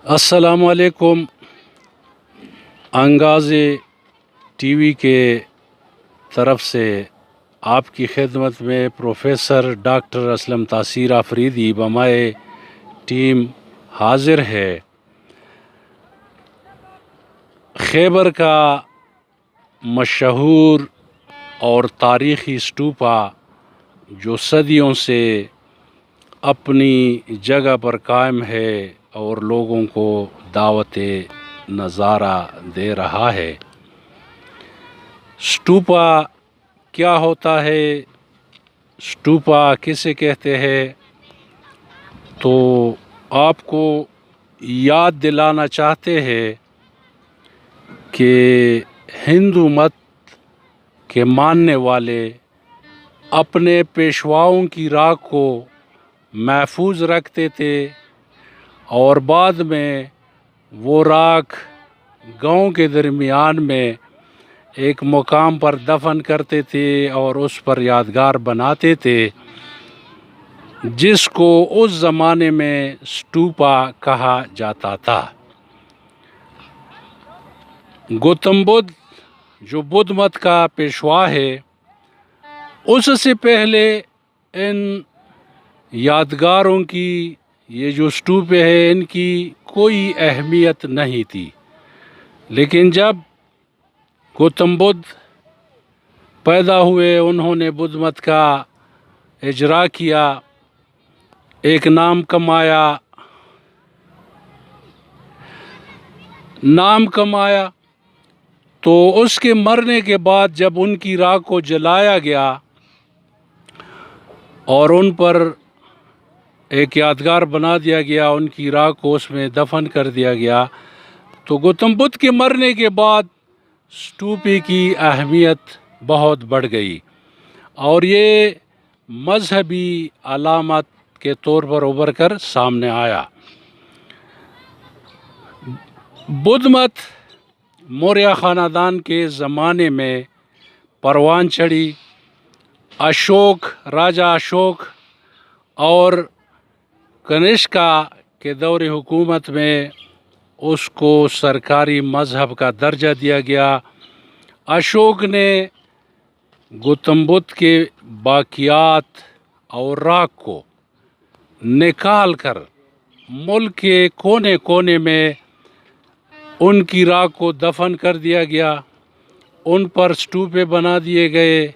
السلام علیکم۔ انگاز T V کے طرف سے آپ کی خدمت میں پروفیسر ڈاکٹر اسلم تاثیر آفریدی بمائے ٹیم حاضر ہے۔ خیبر کا مشہور اور تاریخی اسٹوپا جو صدیوں سے اپنی جگہ پر قائم ہے اور لوگوں کو دعوت نظارہ دے رہا ہے۔ اسٹوپا کیا ہوتا ہے، اسٹوپا کسے کہتے ہیں، تو آپ کو یاد دلانا چاہتے ہیں کہ ہندو مت کے ماننے والے اپنے پیشواؤں کی راکھ کو محفوظ رکھتے تھے اور بعد میں وہ راکھ گاؤں کے درمیان میں ایک مقام پر دفن کرتے تھے اور اس پر یادگار بناتے تھے، جس کو اس زمانے میں اسٹوپا کہا جاتا تھا۔ گوتم بدھ جو بدھ مت کا پیشوا ہے، اس سے پہلے ان یادگاروں کی، یہ جو اسٹوپے ہیں، ان کی کوئی اہمیت نہیں تھی، لیکن جب گوتم بدھ پیدا ہوئے، انہوں نے بدھ مت کا اجرا کیا، ایک نام کمایا، تو اس کے مرنے کے بعد جب ان کی راکھ کو جلایا گیا اور ان پر ایک یادگار بنا دیا گیا، ان کی راکھ کو اس میں دفن کر دیا گیا، تو گوتم بدھ کے مرنے کے بعد اسٹوپے کی اہمیت بہت بڑھ گئی اور یہ مذہبی علامت کے طور پر ابھر کر سامنے آیا۔ بدھ مت موریہ خاندان کے زمانے میں پروان چڑھی۔ راجا اشوک اور کنشکا کے دور حکومت میں اس کو سرکاری مذہب کا درجہ دیا گیا۔ اشوک نے گوتم بدھ کے باقیات اور راکھ کو نکال کر ملک کے کونے کونے میں ان کی راکھ کو دفن کر دیا گیا، ان پر اسٹوپے بنا دیے گئے،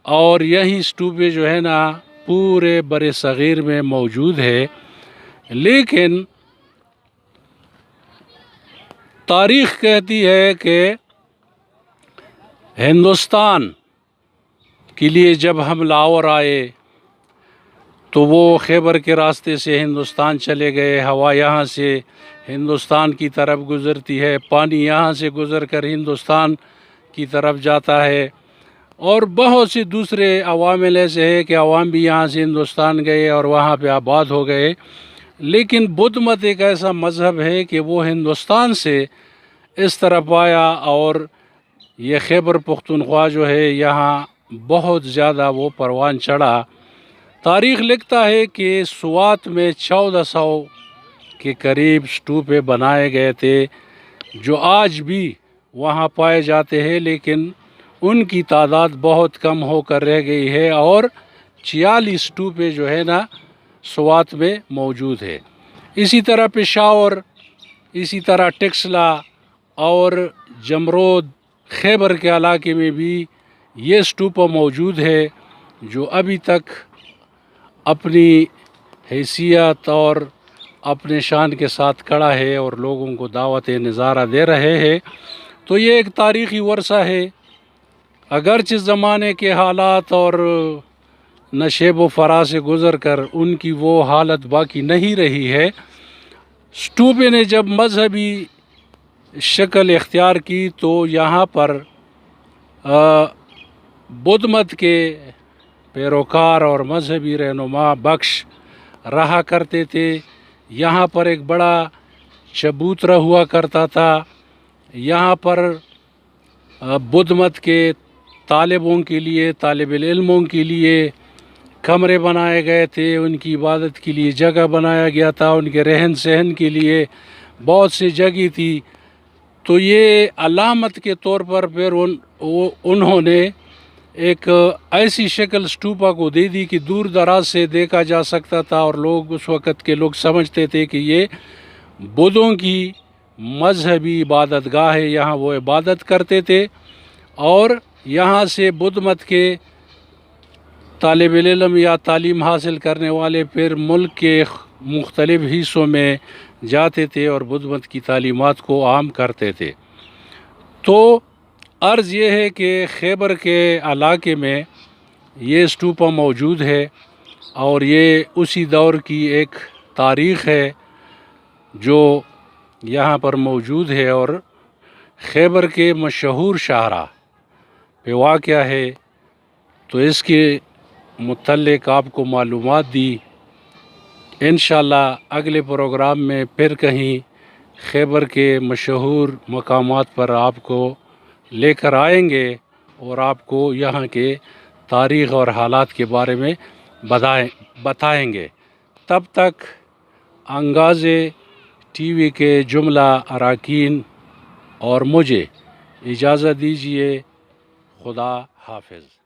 اور یہی اسٹوپے جو ہے نا پورے بر صغیر میں موجود ہے۔ لیکن تاریخ کہتی ہے کہ ہندوستان کے لیے جب ہم لاہور آئے تو وہ خیبر کے راستے سے ہندوستان چلے گئے، ہوا یہاں سے ہندوستان کی طرف گزرتی ہے، پانی یہاں سے گزر کر ہندوستان کی طرف جاتا ہے، اور بہت سے دوسرے عوامل ایسے ہیں کہ عوام بھی یہاں سے ہندوستان گئے اور وہاں پہ آباد ہو گئے۔ لیکن بدھ مت ایک ایسا مذہب ہے کہ وہ ہندوستان سے اس طرف آیا اور یہ خیبر پختونخوا جو ہے یہاں بہت زیادہ وہ پروان چڑھا۔ تاریخ لکھتا ہے کہ سوات میں 1400 کے قریب اسٹوپے بنائے گئے تھے جو آج بھی وہاں پائے جاتے ہیں، لیکن ان کی تعداد بہت کم ہو کر رہ گئی ہے، اور 46 اسٹوپے جو ہے نا سوات میں موجود ہے۔ اسی طرح پشاور، اسی طرح ٹکسلا اور جمرود، خیبر کے علاقے میں بھی یہ اسٹوپا موجود ہے جو ابھی تک اپنی حیثیت اور اپنے شان کے ساتھ کھڑا ہے اور لوگوں کو دعوت نظارہ دے رہے ہیں۔ تو یہ ایک تاریخی ورثہ ہے، اگرچہ زمانے کے حالات اور نشیب و فراز سے گزر کر ان کی وہ حالت باقی نہیں رہی ہے۔ اسٹوپے نے جب مذہبی شکل اختیار کی تو یہاں پر بدھ مت کے پیروکار اور مذہبی رہنما بخش رہا کرتے تھے۔ یہاں پر ایک بڑا چبوترا ہوا کرتا تھا، یہاں پر بدھ مت کے طالب علموں کے لیے کمرے بنائے گئے تھے، ان کی عبادت کے لیے جگہ بنایا گیا تھا، ان کے رہن سہن کے لیے بہت سی جگہ تھی، تو یہ علامت کے طور پر پھر انہوں نے ایک ایسی شکل اسٹوپا کو دے دی کہ دور دراز سے دیکھا جا سکتا تھا، اور لوگ اس وقت کے لوگ سمجھتے تھے کہ یہ بدھوں کی مذہبی عبادت گاہ ہے، یہاں وہ عبادت کرتے تھے، اور یہاں سے بدھ مت کے طالب علم یا تعلیم حاصل کرنے والے پھر ملک کے مختلف حصوں میں جاتے تھے اور بدھ مت کی تعلیمات کو عام کرتے تھے۔ تو عرض یہ ہے کہ خیبر کے علاقے میں یہ اسٹوپا موجود ہے، اور یہ اسی دور کی ایک تاریخ ہے جو یہاں پر موجود ہے، اور خیبر کے مشہور شاہراہ پہ واقع ہے، تو اس کے متعلق آپ کو معلومات دی۔ انشاءاللہ اگلے پروگرام میں پھر کہیں خیبر کے مشہور مقامات پر آپ کو لے کر آئیں گے، اور آپ کو یہاں کے تاریخ اور حالات کے بارے میں بتائیں گے۔ تب تک انگاز ٹی وی کے جملہ اراکین اور مجھے اجازت دیجیے۔ خدا حافظ۔